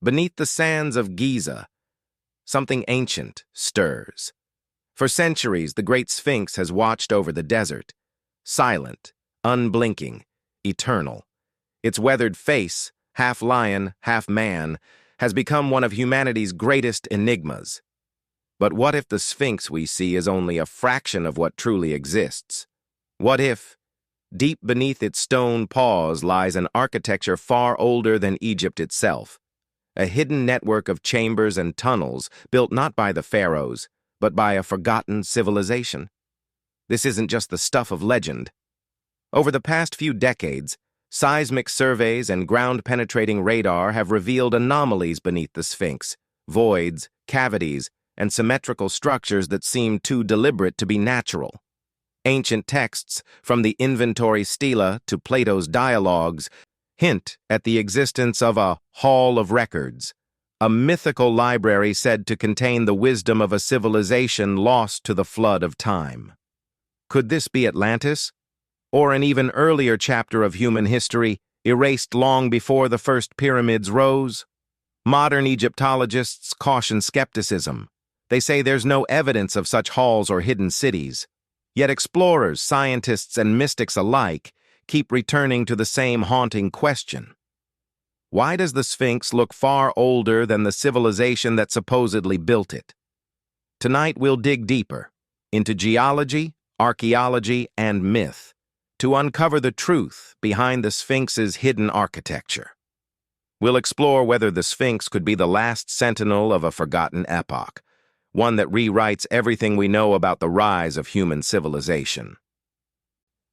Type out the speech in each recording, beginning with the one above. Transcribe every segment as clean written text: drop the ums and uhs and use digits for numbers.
Beneath the sands of Giza, something ancient stirs. For centuries, the Great Sphinx has watched over the desert, silent, unblinking, eternal. Its weathered face, half lion, half man, has become one of humanity's greatest enigmas. But what if the Sphinx we see is only a fraction of what truly exists? What if, deep beneath its stone paws, lies an architecture far older than Egypt itself? A hidden network of chambers and tunnels built not by the pharaohs, but by a forgotten civilization. This isn't just the stuff of legend. Over the past few decades, seismic surveys and ground-penetrating radar have revealed anomalies beneath the Sphinx, voids, cavities, and symmetrical structures that seem too deliberate to be natural. Ancient texts, from the Inventory Stela to Plato's dialogues, hint at the existence of a Hall of Records, a mythical library said to contain the wisdom of a civilization lost to the flood of time. Could this be Atlantis? Or an even earlier chapter of human history, erased long before the first pyramids rose? Modern Egyptologists caution skepticism. They say there's no evidence of such halls or hidden cities. Yet explorers, scientists, and mystics alike keep returning to the same haunting question. Why does the Sphinx look far older than the civilization that supposedly built it? Tonight we'll dig deeper into geology, archaeology, and myth to uncover the truth behind the Sphinx's hidden architecture. We'll explore whether the Sphinx could be the last sentinel of a forgotten epoch, one that rewrites everything we know about the rise of human civilization.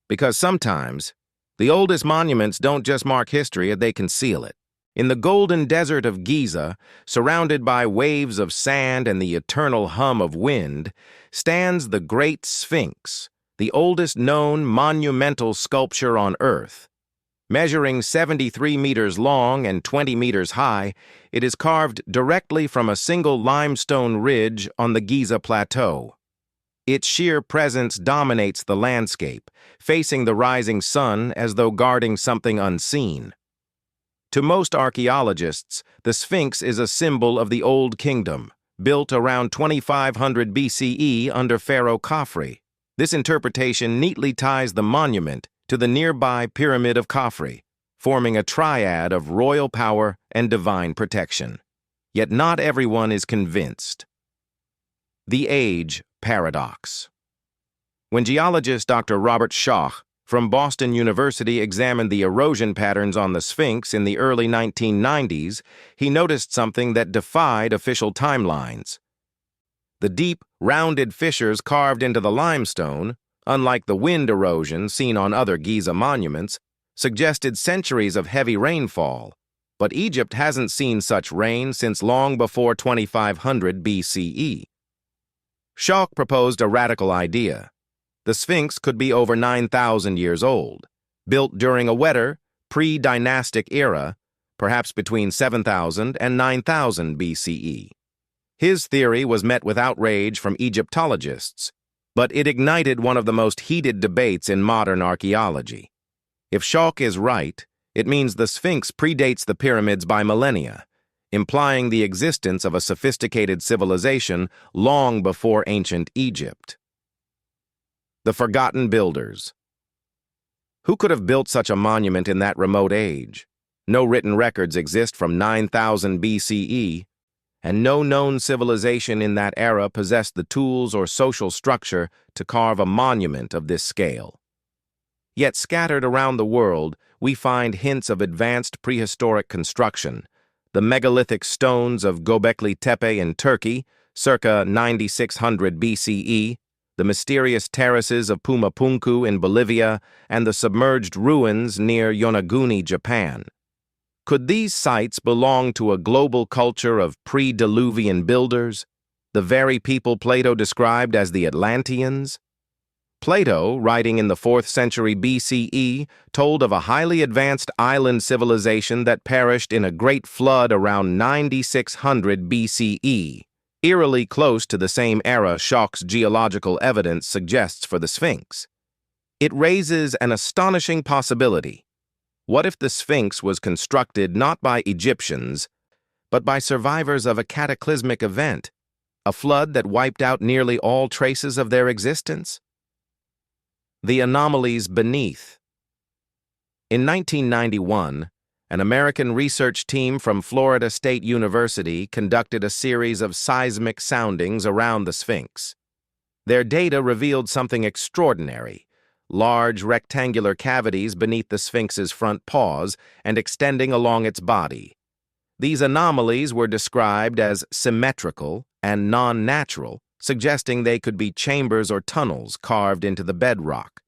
Because sometimes, the oldest monuments don't just mark history, they conceal it. In the golden desert of Giza, surrounded by waves of sand and the eternal hum of wind, stands the Great Sphinx, the oldest known monumental sculpture on Earth. Measuring 73 meters long and 20 meters high, it is carved directly from a single limestone ridge on the Giza Plateau. Its sheer presence dominates the landscape, facing the rising sun as though guarding something unseen. To most archaeologists, the Sphinx is a symbol of the Old Kingdom, built around 2500 BCE under Pharaoh Khafre. This interpretation neatly ties the monument to the nearby Pyramid of Khafre, forming a triad of royal power and divine protection. Yet not everyone is convinced. The Age Paradox. When geologist Dr. Robert Schoch from Boston University examined the erosion patterns on the Sphinx in the early 1990s, he noticed something that defied official timelines. The deep, rounded fissures carved into the limestone, unlike the wind erosion seen on other Giza monuments, suggested centuries of heavy rainfall, but Egypt hasn't seen such rain since long before 2500 BCE. Schoch proposed a radical idea. The Sphinx could be over 9,000 years old, built during a wetter, pre-dynastic era, perhaps between 7,000 and 9,000 BCE. His theory was met with outrage from Egyptologists, but it ignited one of the most heated debates in modern archaeology. If Schoch is right, it means the Sphinx predates the pyramids by millennia, implying the existence of a sophisticated civilization long before ancient Egypt. The Forgotten Builders. Who could have built such a monument in that remote age? No written records exist from 9,000 BCE, and no known civilization in that era possessed the tools or social structure to carve a monument of this scale. Yet scattered around the world, we find hints of advanced prehistoric construction. The megalithic stones of Göbekli Tepe in Turkey, circa 9600 BCE, the mysterious terraces of Pumapunku in Bolivia, and the submerged ruins near Yonaguni, Japan. Could these sites belong to a global culture of pre-Diluvian builders, the very people Plato described as the Atlanteans? Plato, writing in the 4th century BCE, told of a highly advanced island civilization that perished in a great flood around 9600 BCE, eerily close to the same era Schoch's geological evidence suggests for the Sphinx. It raises an astonishing possibility. What if the Sphinx was constructed not by Egyptians, but by survivors of a cataclysmic event, a flood that wiped out nearly all traces of their existence. The anomalies beneath. In 1991, an American research team from Florida State University conducted a series of seismic soundings around the Sphinx. Their data revealed something extraordinary: large rectangular cavities beneath the Sphinx's front paws and extending along its body. These anomalies were described as symmetrical and non-natural, suggesting they could be chambers or tunnels carved into the bedrock.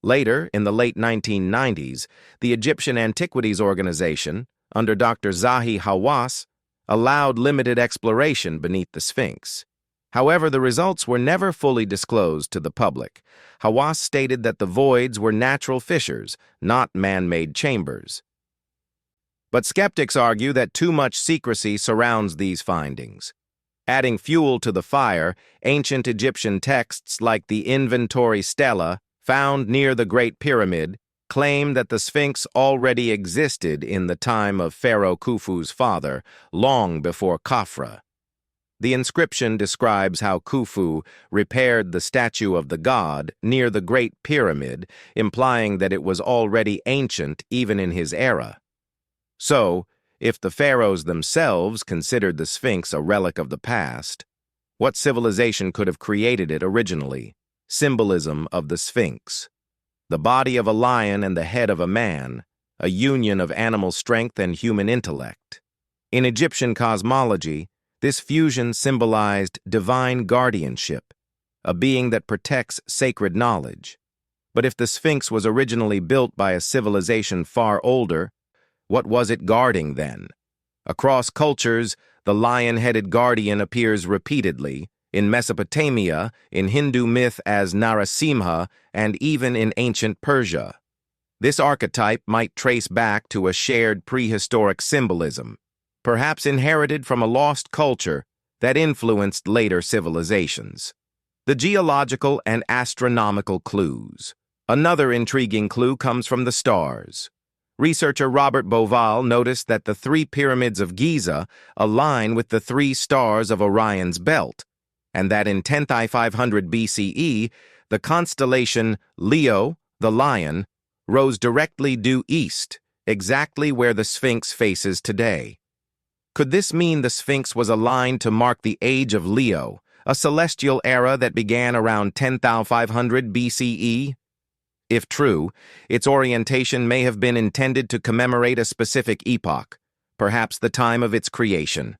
Later, in the late 1990s, the Egyptian Antiquities Organization, under Dr. Zahi Hawass, allowed limited exploration beneath the Sphinx. However, the results were never fully disclosed to the public. Hawass stated that the voids were natural fissures, not man-made chambers. But skeptics argue that too much secrecy surrounds these findings. Adding fuel to the fire, ancient Egyptian texts like the Inventory Stela, found near the Great Pyramid, claim that the Sphinx already existed in the time of Pharaoh Khufu's father, long before Khafra. The inscription describes how Khufu repaired the statue of the god near the Great Pyramid, implying that it was already ancient even in his era. So, if the pharaohs themselves considered the Sphinx a relic of the past, what civilization could have created it originally? Symbolism of the Sphinx. The body of a lion and the head of a man, a union of animal strength and human intellect. In Egyptian cosmology, this fusion symbolized divine guardianship, a being that protects sacred knowledge. But if the Sphinx was originally built by a civilization far older, what was it guarding then? Across cultures, the lion-headed guardian appears repeatedly, in Mesopotamia, in Hindu myth as Narasimha, and even in ancient Persia. This archetype might trace back to a shared prehistoric symbolism, perhaps inherited from a lost culture that influenced later civilizations. The geological and astronomical clues. Another intriguing clue comes from the stars. Researcher Robert Bauval noticed that the three pyramids of Giza align with the three stars of Orion's belt, and that in 10,500 BCE, the constellation Leo, the lion, rose directly due east, exactly where the Sphinx faces today. Could this mean the Sphinx was aligned to mark the age of Leo, a celestial era that began around 10,500 BCE? If true, its orientation may have been intended to commemorate a specific epoch, perhaps the time of its creation.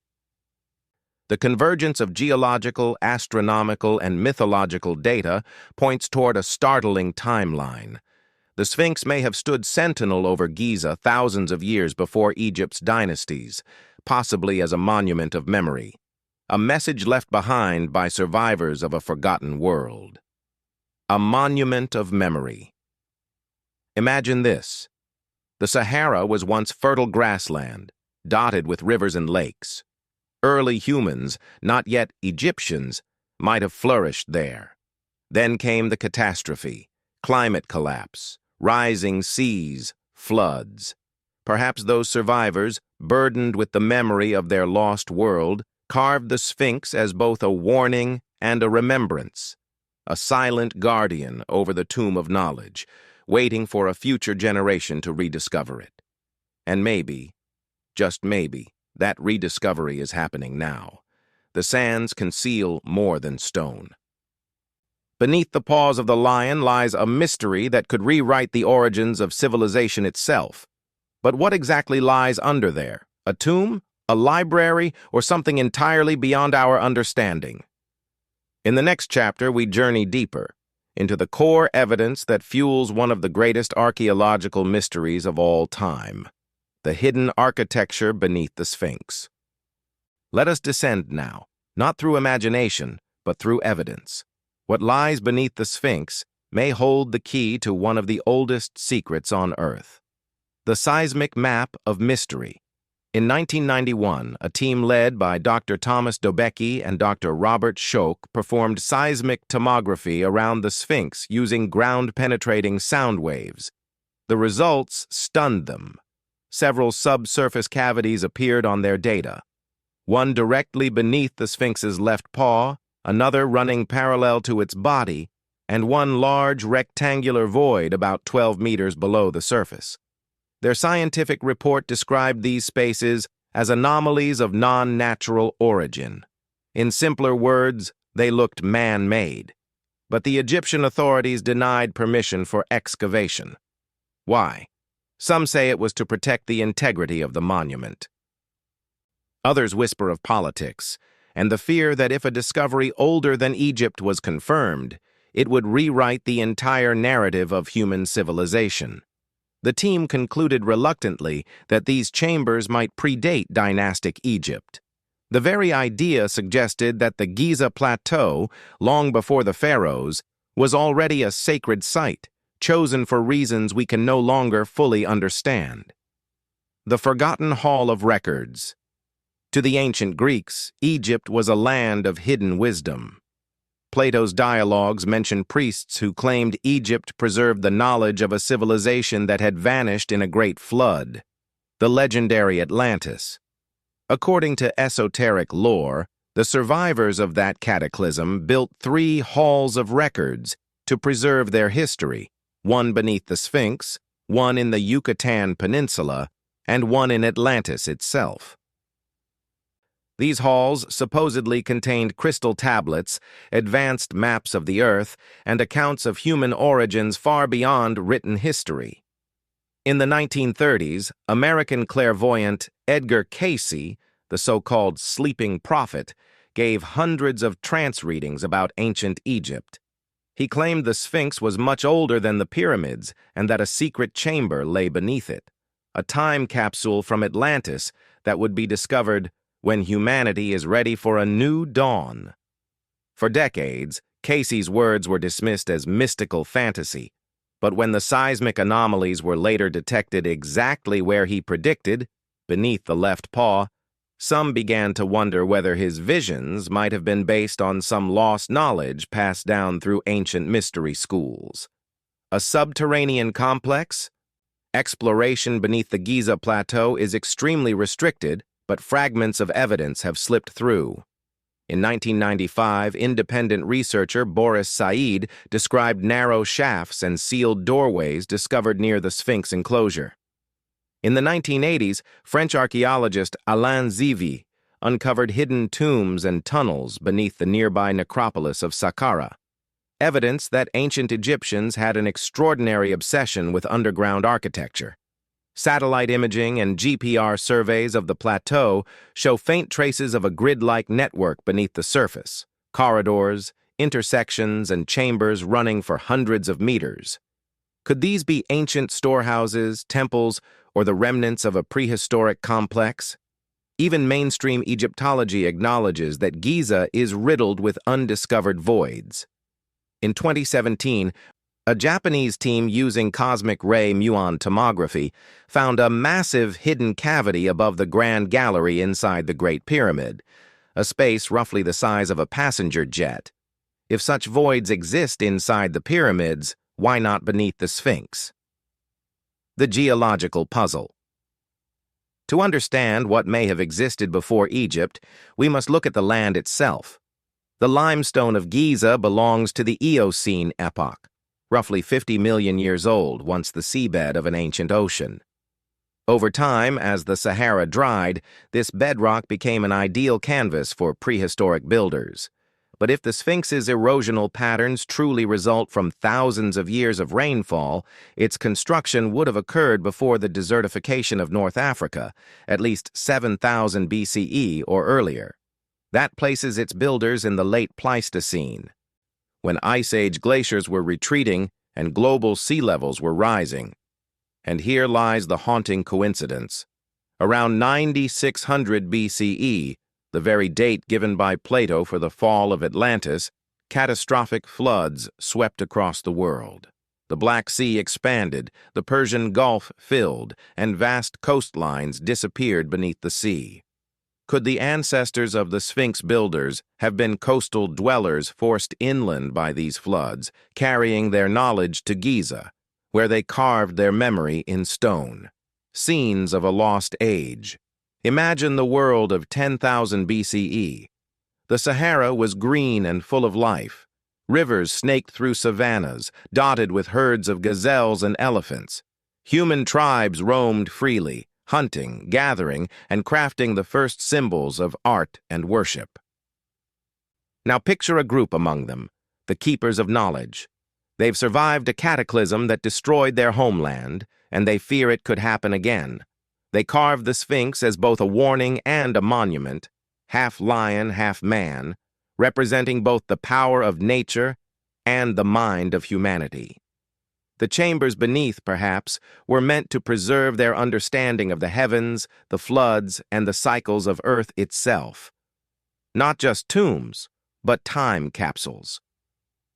The convergence of geological, astronomical, and mythological data points toward a startling timeline. The Sphinx may have stood sentinel over Giza thousands of years before Egypt's dynasties, possibly as a monument of memory, a message left behind by survivors of a forgotten world. A monument of memory. Imagine this. The Sahara was once fertile grassland, dotted with rivers and lakes. Early humans, not yet Egyptians, might have flourished there. Then came the catastrophe, climate collapse, rising seas, floods. Perhaps those survivors, burdened with the memory of their lost world, carved the Sphinx as both a warning and a remembrance, a silent guardian over the tomb of knowledge, waiting for a future generation to rediscover it. And maybe, just maybe, that rediscovery is happening now. The sands conceal more than stone. Beneath the paws of the lion lies a mystery that could rewrite the origins of civilization itself. But what exactly lies under there? A tomb? A library? Or something entirely beyond our understanding? In the next chapter, we journey deeper into the core evidence that fuels one of the greatest archaeological mysteries of all time: the hidden architecture beneath the Sphinx. Let us descend now, not through imagination, but through evidence. What lies beneath the Sphinx may hold the key to one of the oldest secrets on Earth. The seismic map of mystery. In 1991, a team led by Dr. Thomas Dobecki and Dr. Robert Schoch performed seismic tomography around the Sphinx using ground-penetrating sound waves. The results stunned them. Several subsurface cavities appeared on their data, one directly beneath the Sphinx's left paw, another running parallel to its body, and one large rectangular void about 12 meters below the surface. Their scientific report described these spaces as anomalies of non-natural origin. In simpler words, they looked man-made. But the Egyptian authorities denied permission for excavation. Why? Some say it was to protect the integrity of the monument. Others whisper of politics, and the fear that if a discovery older than Egypt was confirmed, it would rewrite the entire narrative of human civilization. The team concluded reluctantly that these chambers might predate dynastic Egypt. The very idea suggested that the Giza Plateau, long before the pharaohs, was already a sacred site, chosen for reasons we can no longer fully understand. The Forgotten Hall of Records. To the ancient Greeks, Egypt was a land of hidden wisdom. Plato's dialogues mention priests who claimed Egypt preserved the knowledge of a civilization that had vanished in a great flood, the legendary Atlantis. According to esoteric lore, the survivors of that cataclysm built 3 halls of records to preserve their history, one beneath the Sphinx, one in the Yucatan Peninsula, and one in Atlantis itself. These halls supposedly contained crystal tablets, advanced maps of the Earth, and accounts of human origins far beyond written history. In the 1930s, American clairvoyant Edgar Cayce, the so-called sleeping prophet, gave hundreds of trance readings about ancient Egypt. He claimed the Sphinx was much older than the pyramids and that a secret chamber lay beneath it, a time capsule from Atlantis that would be discovered when humanity is ready for a new dawn. For decades, Cayce's words were dismissed as mystical fantasy, but when the seismic anomalies were later detected exactly where he predicted, beneath the left paw, some began to wonder whether his visions might have been based on some lost knowledge passed down through ancient mystery schools. A subterranean complex? Exploration beneath the Giza Plateau is extremely restricted, but fragments of evidence have slipped through. In 1995, independent researcher Boris Said described narrow shafts and sealed doorways discovered near the Sphinx enclosure. In the 1980s, French archaeologist Alain Zivie uncovered hidden tombs and tunnels beneath the nearby necropolis of Saqqara, evidence that ancient Egyptians had an extraordinary obsession with underground architecture. Satellite imaging and GPR surveys of the plateau show faint traces of a grid-like network beneath the surface, corridors, intersections, and chambers running for hundreds of meters. Could these be ancient storehouses, temples, or the remnants of a prehistoric complex? Even mainstream Egyptology acknowledges that Giza is riddled with undiscovered voids. In 2017, a Japanese team using cosmic ray muon tomography found a massive hidden cavity above the Grand Gallery inside the Great Pyramid, a space roughly the size of a passenger jet. If such voids exist inside the pyramids, why not beneath the Sphinx? The geological puzzle. To understand what may have existed before Egypt, we must look at the land itself. The limestone of Giza belongs to the Eocene epoch, roughly 50 million years old, once the seabed of an ancient ocean. Over time, as the Sahara dried, this bedrock became an ideal canvas for prehistoric builders. But if the Sphinx's erosional patterns truly result from thousands of years of rainfall, its construction would have occurred before the desertification of North Africa, at least 7,000 BCE or earlier. That places its builders in the late Pleistocene, when Ice Age glaciers were retreating and global sea levels were rising. And here lies the haunting coincidence. Around 9600 BCE, the very date given by Plato for the fall of Atlantis, catastrophic floods swept across the world. The Black Sea expanded, the Persian Gulf filled, and vast coastlines disappeared beneath the sea. Could the ancestors of the Sphinx builders have been coastal dwellers forced inland by these floods, carrying their knowledge to Giza, where they carved their memory in stone? Scenes of a lost age. Imagine the world of 10,000 BCE. The Sahara was green and full of life. Rivers snaked through savannas, dotted with herds of gazelles and elephants. Human tribes roamed freely, hunting, gathering, and crafting the first symbols of art and worship. Now picture a group among them, the keepers of knowledge. They've survived a cataclysm that destroyed their homeland, and they fear it could happen again. They carved the Sphinx as both a warning and a monument, half lion, half man, representing both the power of nature and the mind of humanity. The chambers beneath, perhaps, were meant to preserve their understanding of the heavens, the floods, and the cycles of Earth itself. Not just tombs, but time capsules.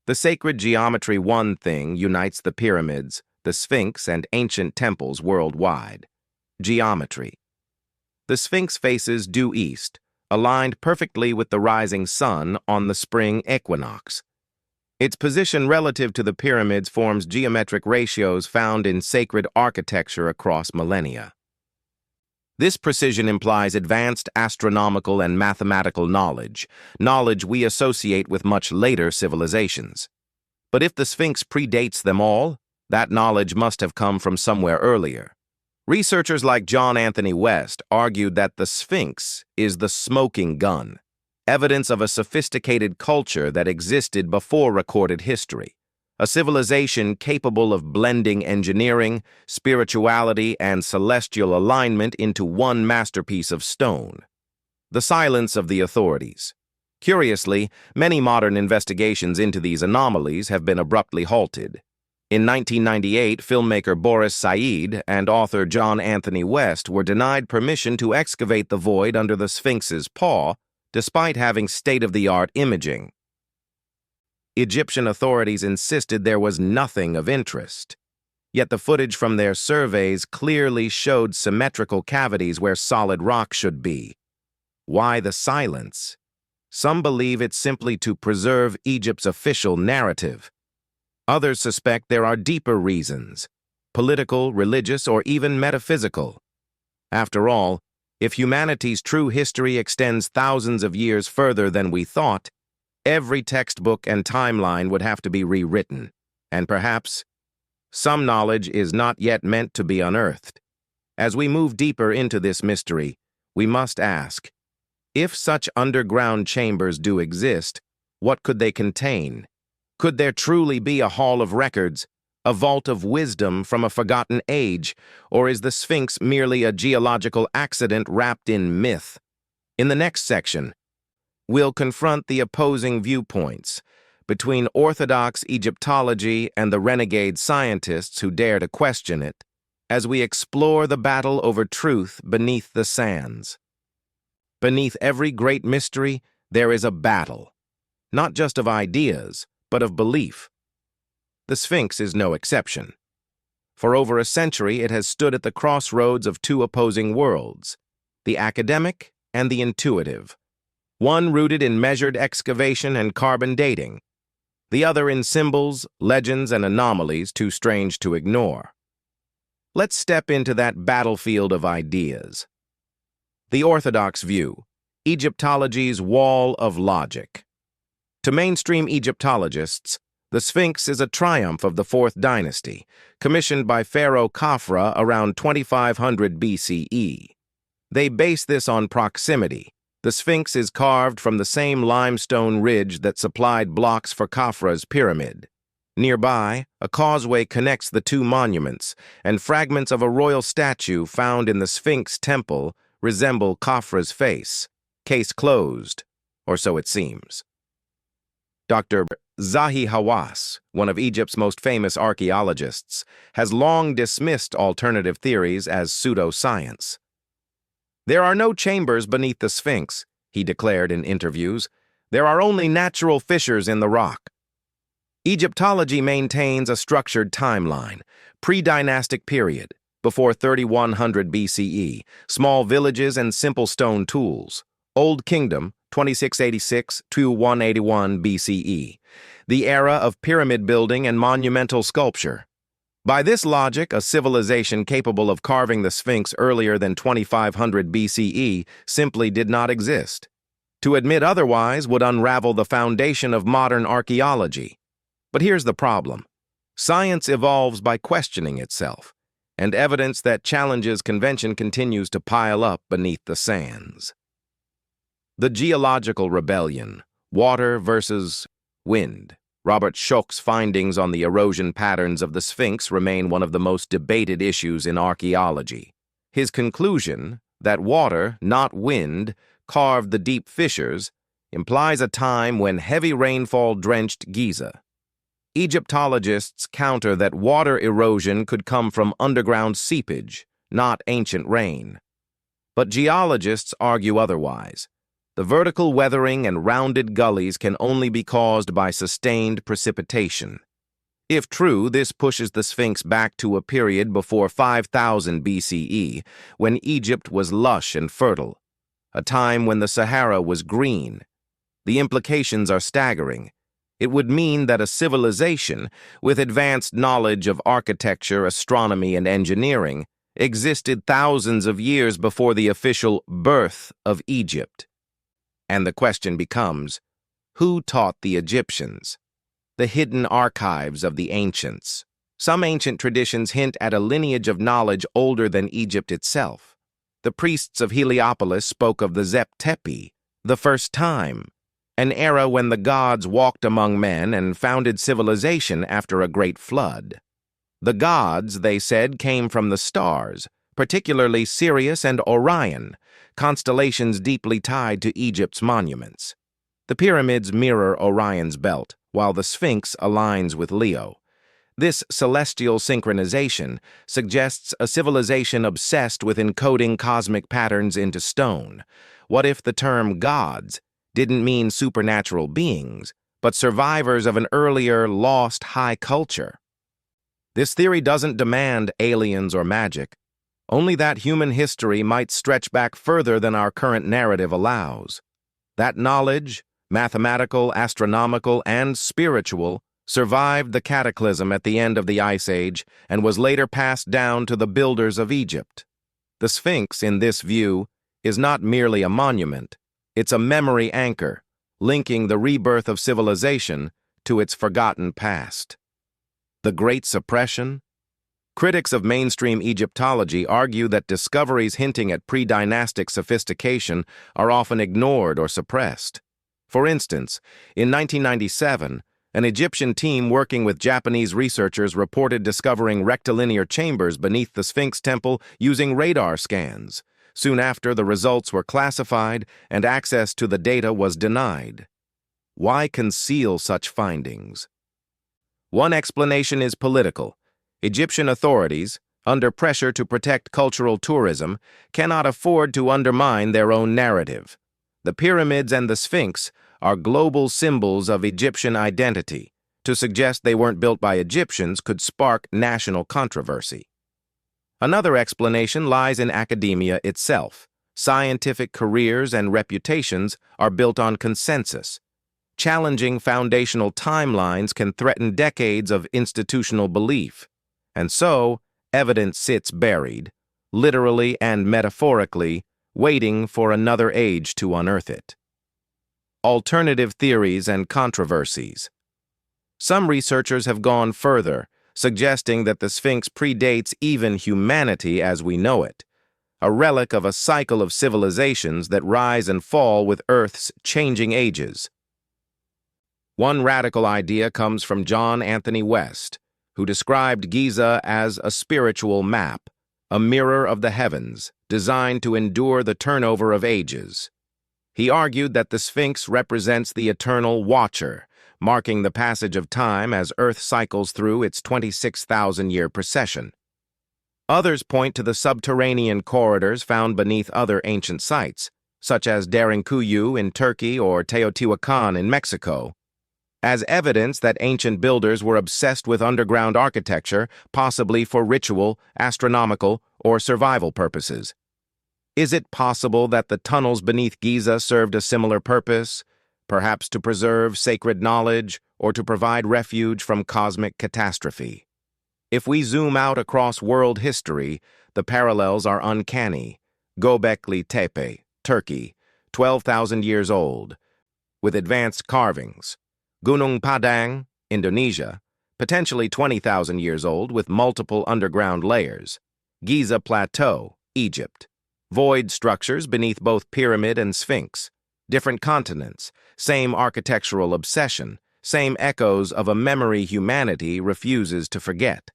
The sacred geometry one thing unites the pyramids, the Sphinx, and ancient temples worldwide. Geometry. The Sphinx faces due east, aligned perfectly with the rising sun on the spring equinox. Its position relative to the pyramids forms geometric ratios found in sacred architecture across millennia. This precision implies advanced astronomical and mathematical knowledge we associate with much later civilizations. But if the Sphinx predates them all, that knowledge must have come from somewhere earlier. Researchers like John Anthony West argued that the Sphinx is the smoking gun, evidence of a sophisticated culture that existed before recorded history, a civilization capable of blending engineering, spirituality, and celestial alignment into one masterpiece of stone. The silence of the authorities. Curiously, many modern investigations into these anomalies have been abruptly halted. In 1998, filmmaker Boris Said and author John Anthony West were denied permission to excavate the void under the Sphinx's paw, despite having state-of-the-art imaging. Egyptian authorities insisted there was nothing of interest. Yet the footage from their surveys clearly showed symmetrical cavities where solid rock should be. Why the silence? Some believe it's simply to preserve Egypt's official narrative. Others suspect there are deeper reasons, political, religious, or even metaphysical. After all, if humanity's true history extends thousands of years further than we thought, every textbook and timeline would have to be rewritten, and perhaps some knowledge is not yet meant to be unearthed. As we move deeper into this mystery, we must ask, if such underground chambers do exist, what could they contain? Could there truly be a hall of records, a vault of wisdom from a forgotten age, or is the Sphinx merely a geological accident wrapped in myth? In the next section, we'll confront the opposing viewpoints between orthodox Egyptology and the renegade scientists who dare to question it, as we explore the battle over truth beneath the sands. Beneath every great mystery, there is a battle, not just of ideas, but of belief. The Sphinx is no exception. For over a century, it has stood at the crossroads of two opposing worlds, the academic and the intuitive, one rooted in measured excavation and carbon dating, the other in symbols, legends, and anomalies too strange to ignore. Let's step into that battlefield of ideas. The orthodox view, Egyptology's wall of logic. To mainstream Egyptologists, the Sphinx is a triumph of the Fourth Dynasty, commissioned by Pharaoh Khafra around 2500 BCE. They base this on proximity. The Sphinx is carved from the same limestone ridge that supplied blocks for Khafra's pyramid. Nearby, a causeway connects the two monuments, and fragments of a royal statue found in the Sphinx temple resemble Khafra's face. Case closed, or so it seems. Dr. Zahi Hawass, one of Egypt's most famous archaeologists, has long dismissed alternative theories as pseudoscience. There are no chambers beneath the Sphinx, he declared in interviews. There are only natural fissures in the rock. Egyptology maintains a structured timeline, pre-dynastic period, before 3100 BCE, small villages and simple stone tools. Old Kingdom, 2686 to 181 BCE, the era of pyramid building and monumental sculpture. By this logic, a civilization capable of carving the Sphinx earlier than 2500 BCE simply did not exist. To admit otherwise would unravel the foundation of modern archaeology. But here's the problem. Science evolves by questioning itself, and evidence that challenges convention continues to pile up beneath the sands. The geological rebellion, water versus wind. Robert Schoch's findings on the erosion patterns of the Sphinx remain one of the most debated issues in archaeology. His conclusion, that water, not wind, carved the deep fissures, implies a time when heavy rainfall drenched Giza. Egyptologists counter that water erosion could come from underground seepage, not ancient rain. But geologists argue otherwise. The vertical weathering and rounded gullies can only be caused by sustained precipitation. If true, this pushes the Sphinx back to a period before 5000 BCE, when Egypt was lush and fertile, a time when the Sahara was green. The implications are staggering. It would mean that a civilization, with advanced knowledge of architecture, astronomy, and engineering, existed thousands of years before the official birth of Egypt. And the question becomes, who taught the Egyptians? The hidden archives of the ancients. Some ancient traditions hint at a lineage of knowledge older than Egypt itself. The priests of Heliopolis spoke of the Zep Tepi, the first time, an era when the gods walked among men and founded civilization after a great flood. The gods, they said, came from the stars, particularly Sirius and Orion, constellations deeply tied to Egypt's monuments. The pyramids mirror Orion's belt, while the Sphinx aligns with Leo. This celestial synchronization suggests a civilization obsessed with encoding cosmic patterns into stone. What if the term gods didn't mean supernatural beings, but survivors of an earlier, lost high culture? This theory doesn't demand aliens or magic, only that human history might stretch back further than our current narrative allows. That knowledge, mathematical, astronomical, and spiritual, survived the cataclysm at the end of the Ice Age and was later passed down to the builders of Egypt. The Sphinx, in this view, is not merely a monument, it's a memory anchor, linking the rebirth of civilization to its forgotten past. The Great Suppression? Critics of mainstream Egyptology argue that discoveries hinting at pre-dynastic sophistication are often ignored or suppressed. For instance, in 1997, an Egyptian team working with Japanese researchers reported discovering rectilinear chambers beneath the Sphinx temple using radar scans. Soon after, the results were classified and access to the data was denied. Why conceal such findings? One explanation is political. Egyptian authorities, under pressure to protect cultural tourism, cannot afford to undermine their own narrative. The pyramids and the Sphinx are global symbols of Egyptian identity. To suggest they weren't built by Egyptians could spark national controversy. Another explanation lies in academia itself. Scientific careers and reputations are built on consensus. Challenging foundational timelines can threaten decades of institutional belief. And so, evidence sits buried, literally and metaphorically, waiting for another age to unearth it. Alternative theories and controversies. Some researchers have gone further, suggesting that the Sphinx predates even humanity as we know it, a relic of a cycle of civilizations that rise and fall with Earth's changing ages. One radical idea comes from John Anthony West, who described Giza as a spiritual map, a mirror of the heavens, designed to endure the turnover of ages. He argued that the Sphinx represents the eternal watcher, marking the passage of time as Earth cycles through its 26,000-year procession. Others point to the subterranean corridors found beneath other ancient sites, such as Derinkuyu in Turkey or Teotihuacan in Mexico, as evidence that ancient builders were obsessed with underground architecture, possibly for ritual, astronomical, or survival purposes. Is it possible that the tunnels beneath Giza served a similar purpose, perhaps to preserve sacred knowledge or to provide refuge from cosmic catastrophe? If we zoom out across world history, the parallels are uncanny. Göbekli Tepe, Turkey, 12,000 years old, with advanced carvings. Gunung Padang, Indonesia, potentially 20,000 years old with multiple underground layers. Giza Plateau, Egypt. Void structures beneath both pyramid and sphinx. Different continents, same architectural obsession, same echoes of a memory humanity refuses to forget.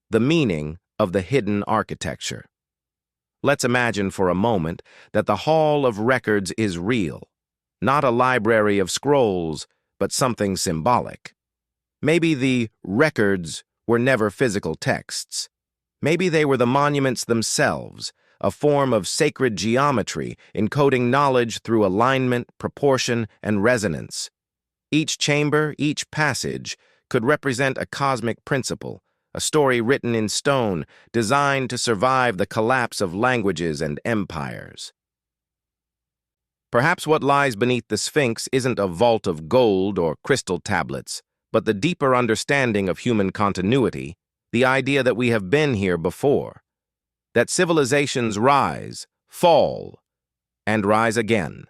The meaning of the hidden architecture. Let's imagine for a moment that the Hall of Records is real, not a library of scrolls, but something symbolic. Maybe the records were never physical texts. Maybe they were the monuments themselves, a form of sacred geometry encoding knowledge through alignment, proportion, and resonance. Each chamber, each passage, could represent a cosmic principle, a story written in stone, designed to survive the collapse of languages and empires. Perhaps what lies beneath the Sphinx isn't a vault of gold or crystal tablets, but the deeper understanding of human continuity, the idea that we have been here before, that civilizations rise, fall, and rise again.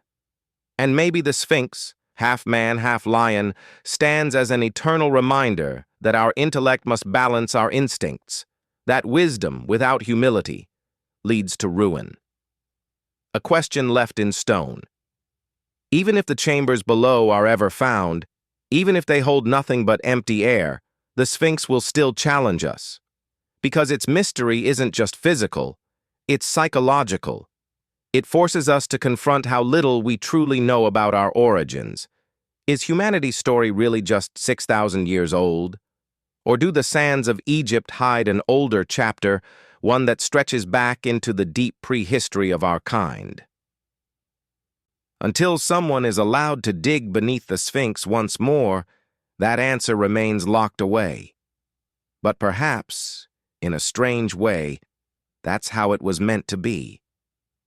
And maybe the Sphinx, half man, half lion, stands as an eternal reminder that our intellect must balance our instincts, that wisdom without humility leads to ruin. A question left in stone. Even if the chambers below are ever found, even if they hold nothing but empty air, the Sphinx will still challenge us. Because its mystery isn't just physical, it's psychological. It forces us to confront how little we truly know about our origins. Is humanity's story really just 6,000 years old? Or do the sands of Egypt hide an older chapter, one that stretches back into the deep prehistory of our kind? Until someone is allowed to dig beneath the Sphinx once more, that answer remains locked away. But perhaps, in a strange way, that's how it was meant to be.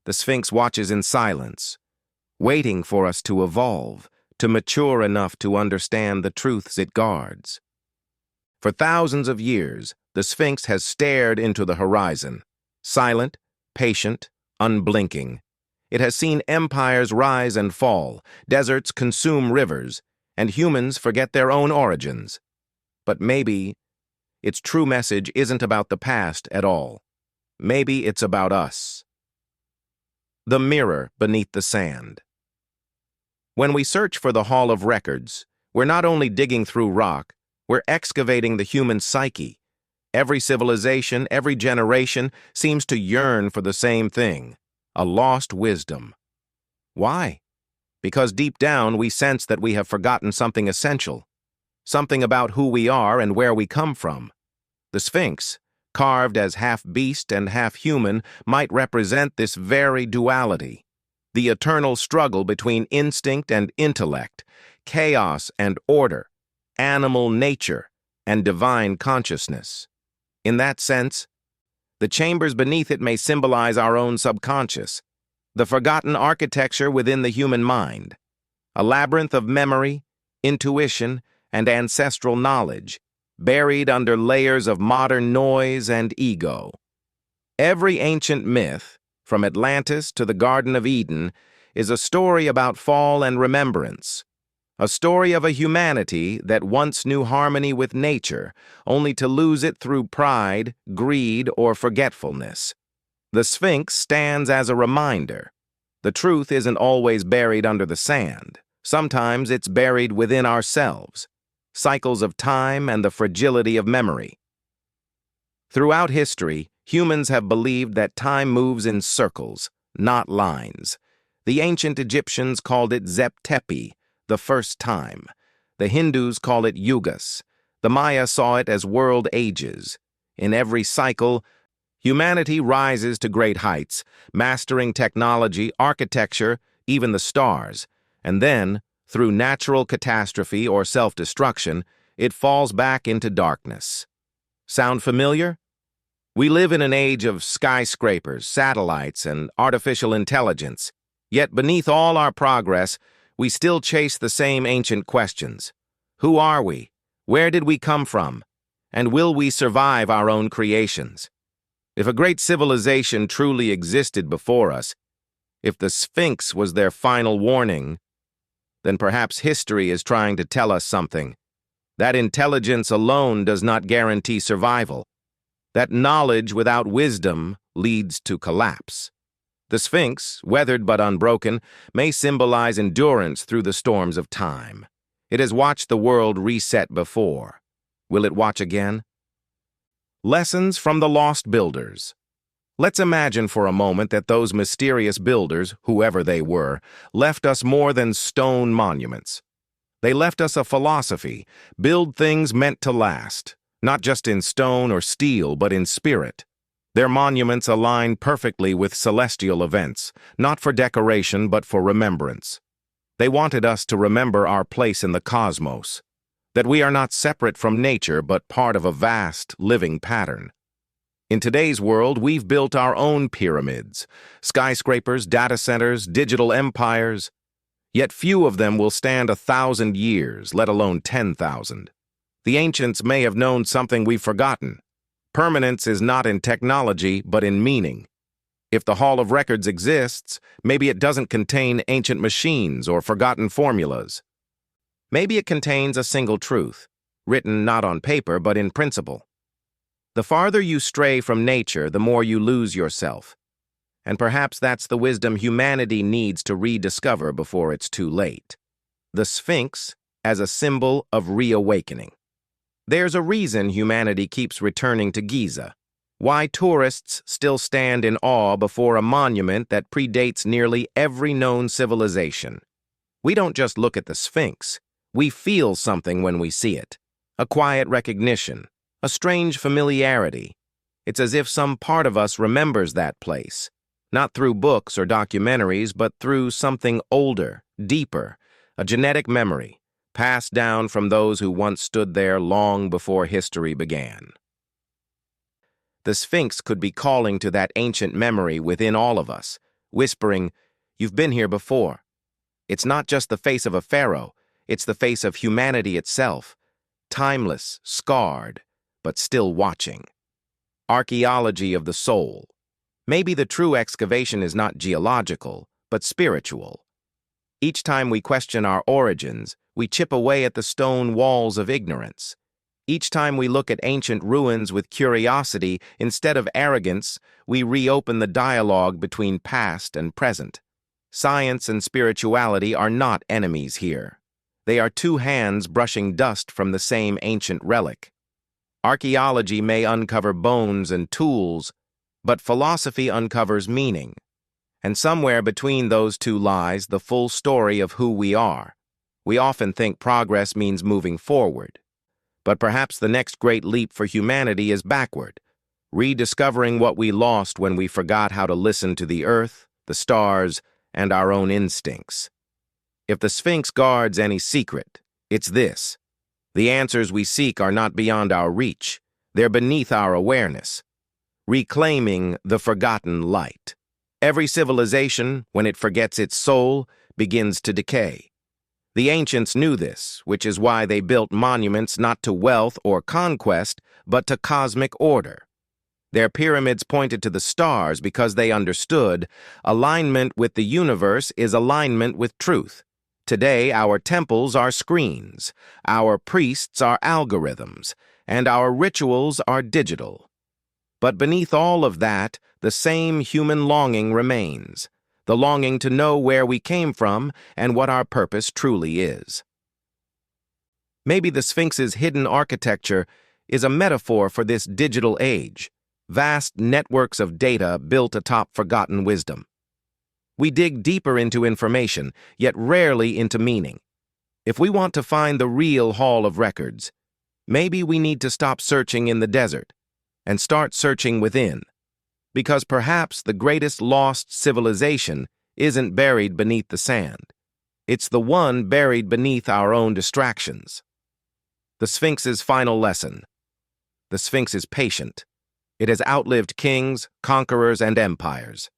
The Sphinx watches in silence, waiting for us to evolve, to mature enough to understand the truths it guards. For thousands of years, the Sphinx has stared into the horizon, silent, patient, unblinking. It has seen empires rise and fall, deserts consume rivers, and humans forget their own origins. But maybe its true message isn't about the past at all. Maybe it's about us. The mirror beneath the sand. When we search for the Hall of Records, we're not only digging through rock, we're excavating the human psyche. Every civilization, every generation seems to yearn for the same thing, a lost wisdom. Why? Because deep down we sense that we have forgotten something essential, something about who we are and where we come from. The Sphinx, carved as half beast and half human, might represent this very duality, the eternal struggle between instinct and intellect, chaos and order, animal nature and divine consciousness. In that sense, the chambers beneath it may symbolize our own subconscious, the forgotten architecture within the human mind, a labyrinth of memory, intuition, and ancestral knowledge, buried under layers of modern noise and ego. Every ancient myth, from Atlantis to the Garden of Eden, is a story about fall and remembrance, a story of a humanity that once knew harmony with nature, only to lose it through pride, greed, or forgetfulness. The Sphinx stands as a reminder. The truth isn't always buried under the sand. Sometimes it's buried within ourselves, cycles of time and the fragility of memory. Throughout history, humans have believed that time moves in circles, not lines. The ancient Egyptians called it Zep-Tepi, the first time. The Hindus call it yugas. The Maya saw it as world ages. In every cycle, humanity rises to great heights, mastering technology, architecture, even the stars. And then, through natural catastrophe or self-destruction, it falls back into darkness. Sound familiar? We live in an age of skyscrapers, satellites, and artificial intelligence. Yet beneath all our progress, we still chase the same ancient questions. Who are we? Where did we come from? And will we survive our own creations? If a great civilization truly existed before us, if the Sphinx was their final warning, then perhaps history is trying to tell us something. That intelligence alone does not guarantee survival. That knowledge without wisdom leads to collapse. The Sphinx, weathered but unbroken, may symbolize endurance through the storms of time. It has watched the world reset before. Will it watch again? Lessons from the lost builders. Let's imagine for a moment that those mysterious builders, whoever they were, left us more than stone monuments. They left us a philosophy: build things meant to last, not just in stone or steel, but in spirit. Their monuments align perfectly with celestial events, not for decoration, but for remembrance. They wanted us to remember our place in the cosmos, that we are not separate from nature, but part of a vast, living pattern. In today's world, we've built our own pyramids, skyscrapers, data centers, digital empires. Yet few of them will stand 1,000 years, let alone 10,000. The ancients may have known something we've forgotten. Permanence is not in technology, but in meaning. If the Hall of Records exists, maybe it doesn't contain ancient machines or forgotten formulas. Maybe it contains a single truth, written not on paper, but in principle. The farther you stray from nature, the more you lose yourself. And perhaps that's the wisdom humanity needs to rediscover before it's too late. The Sphinx as a symbol of reawakening. There's a reason humanity keeps returning to Giza. Why tourists still stand in awe before a monument that predates nearly every known civilization. We don't just look at the Sphinx. We feel something when we see it. A quiet recognition. A strange familiarity. It's as if some part of us remembers that place, not through books or documentaries, but through something older, deeper, a genetic memory, passed down from those who once stood there long before history began. The Sphinx could be calling to that ancient memory within all of us, whispering, "You've been here before." It's not just the face of a pharaoh, it's the face of humanity itself, timeless, scarred, but still watching. Archaeology of the soul. Maybe the true excavation is not geological, but spiritual. Each time we question our origins, we chip away at the stone walls of ignorance. Each time we look at ancient ruins with curiosity instead of arrogance, we reopen the dialogue between past and present. Science and spirituality are not enemies here. They are two hands brushing dust from the same ancient relic. Archaeology may uncover bones and tools, but philosophy uncovers meaning. And somewhere between those two lies the full story of who we are. We often think progress means moving forward. But perhaps the next great leap for humanity is backward, rediscovering what we lost when we forgot how to listen to the earth, the stars, and our own instincts. If the Sphinx guards any secret, it's this. The answers we seek are not beyond our reach. They're beneath our awareness. Reclaiming the forgotten light. Every civilization, when it forgets its soul, begins to decay. The ancients knew this, which is why they built monuments not to wealth or conquest, but to cosmic order. Their pyramids pointed to the stars because they understood alignment with the universe is alignment with truth. Today, our temples are screens, our priests are algorithms, and our rituals are digital. But beneath all of that, the same human longing remains, the longing to know where we came from and what our purpose truly is. Maybe the Sphinx's hidden architecture is a metaphor for this digital age, vast networks of data built atop forgotten wisdom. We dig deeper into information, yet rarely into meaning. If we want to find the real Hall of Records, maybe we need to stop searching in the desert and start searching within. Because perhaps the greatest lost civilization isn't buried beneath the sand. It's the one buried beneath our own distractions. The Sphinx's final lesson. The Sphinx is patient. It has outlived kings, conquerors, and empires.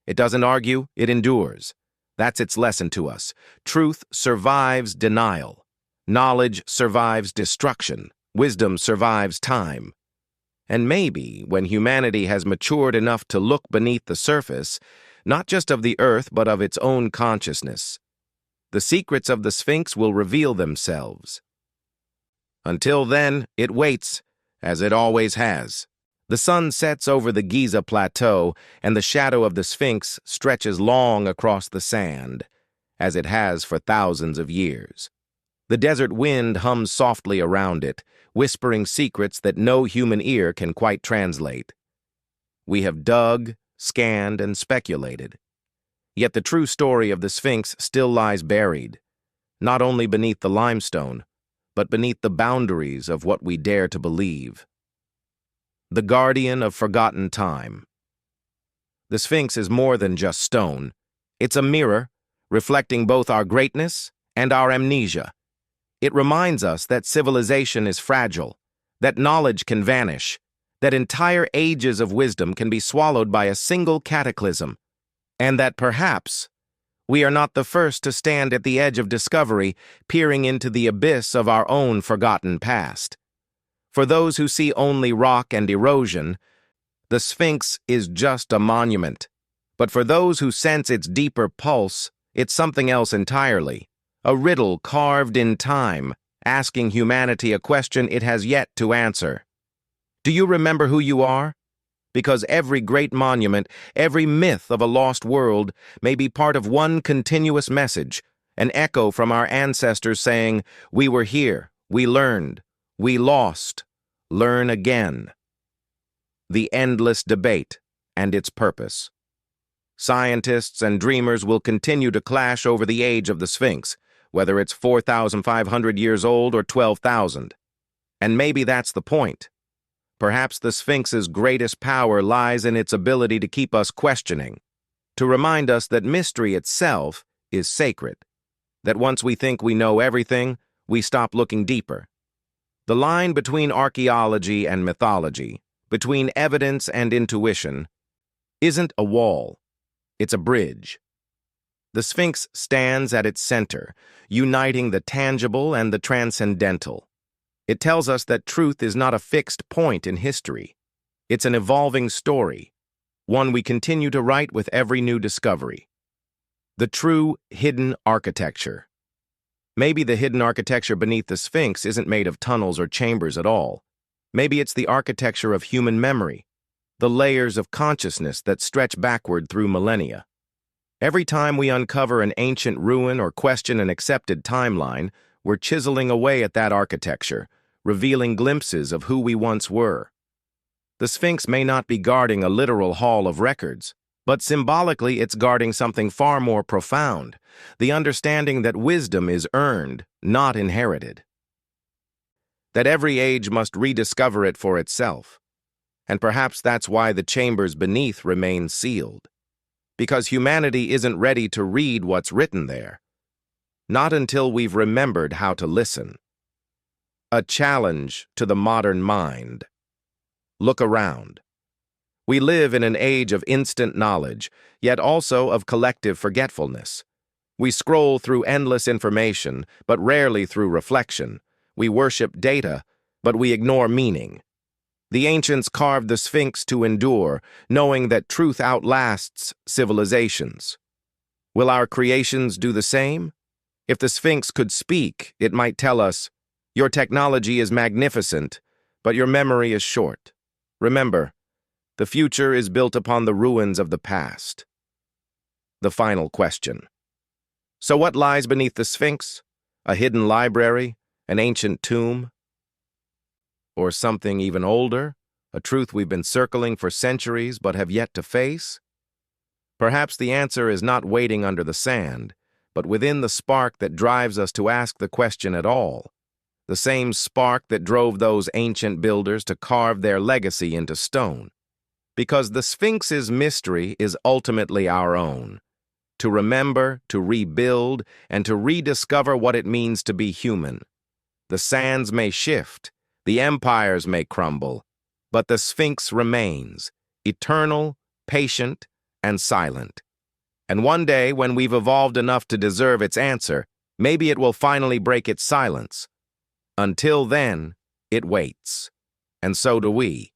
It doesn't argue, it endures. That's its lesson to us. Truth survives denial. Knowledge survives destruction. Wisdom survives time. And maybe, when humanity has matured enough to look beneath the surface, not just of the earth but of its own consciousness, the secrets of the Sphinx will reveal themselves. Until then, it waits, as it always has. The sun sets over the Giza plateau, and the shadow of the Sphinx stretches long across the sand, as it has for thousands of years. The desert wind hums softly around it, whispering secrets that no human ear can quite translate. We have dug, scanned, and speculated. Yet the true story of the Sphinx still lies buried, not only beneath the limestone, but beneath the boundaries of what we dare to believe. The guardian of forgotten time. The Sphinx is more than just stone. It's a mirror, reflecting both our greatness and our amnesia. It reminds us that civilization is fragile, that knowledge can vanish, that entire ages of wisdom can be swallowed by a single cataclysm, and that perhaps we are not the first to stand at the edge of discovery, peering into the abyss of our own forgotten past. For those who see only rock and erosion, the Sphinx is just a monument. But for those who sense its deeper pulse, it's something else entirely. A riddle carved in time, asking humanity a question it has yet to answer. Do you remember who you are? Because every great monument, every myth of a lost world may be part of one continuous message, an echo from our ancestors saying, "We were here, we learned, we lost, learn again." The endless debate and its purpose. Scientists and dreamers will continue to clash over the age of the Sphinx, whether it's 4,500 years old or 12,000. And maybe that's the point. Perhaps the Sphinx's greatest power lies in its ability to keep us questioning, to remind us that mystery itself is sacred, that once we think we know everything, we stop looking deeper. The line between archaeology and mythology, between evidence and intuition, isn't a wall, it's a bridge. The Sphinx stands at its center, uniting the tangible and the transcendental. It tells us that truth is not a fixed point in history. It's an evolving story, one we continue to write with every new discovery. The true hidden architecture. Maybe the hidden architecture beneath the Sphinx isn't made of tunnels or chambers at all. Maybe it's the architecture of human memory, the layers of consciousness that stretch backward through millennia. Every time we uncover an ancient ruin or question an accepted timeline, we're chiseling away at that architecture, revealing glimpses of who we once were. The Sphinx may not be guarding a literal hall of records, but symbolically it's guarding something far more profound, the understanding that wisdom is earned, not inherited. That every age must rediscover it for itself. And perhaps that's why the chambers beneath remain sealed. Because humanity isn't ready to read what's written there. Not until we've remembered how to listen. A challenge to the modern mind. Look around. We live in an age of instant knowledge, yet also of collective forgetfulness. We scroll through endless information, but rarely through reflection. We worship data, but we ignore meaning. The ancients carved the Sphinx to endure, knowing that truth outlasts civilizations. Will our creations do the same? If the Sphinx could speak, it might tell us, "Your technology is magnificent, but your memory is short. Remember, the future is built upon the ruins of the past." The final question. So what lies beneath the Sphinx? A hidden library? An ancient tomb? Or something even older? A truth we've been circling for centuries but have yet to face? Perhaps the answer is not waiting under the sand, but within the spark that drives us to ask the question at all. The same spark that drove those ancient builders to carve their legacy into stone. Because the Sphinx's mystery is ultimately our own. To remember, to rebuild, and to rediscover what it means to be human. The sands may shift, the empires may crumble, but the Sphinx remains, eternal, patient, and silent. And one day, when we've evolved enough to deserve its answer, maybe it will finally break its silence. Until then, it waits. And so do we.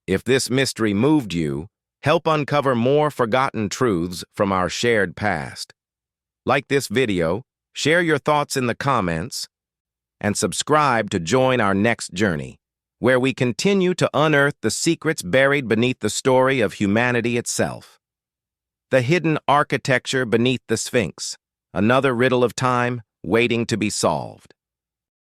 If this mystery moved you, help uncover more forgotten truths from our shared past. Like this video, share your thoughts in the comments, and subscribe to join our next journey, where we continue to unearth the secrets buried beneath the story of humanity itself. The hidden architecture beneath the Sphinx, another riddle of time waiting to be solved.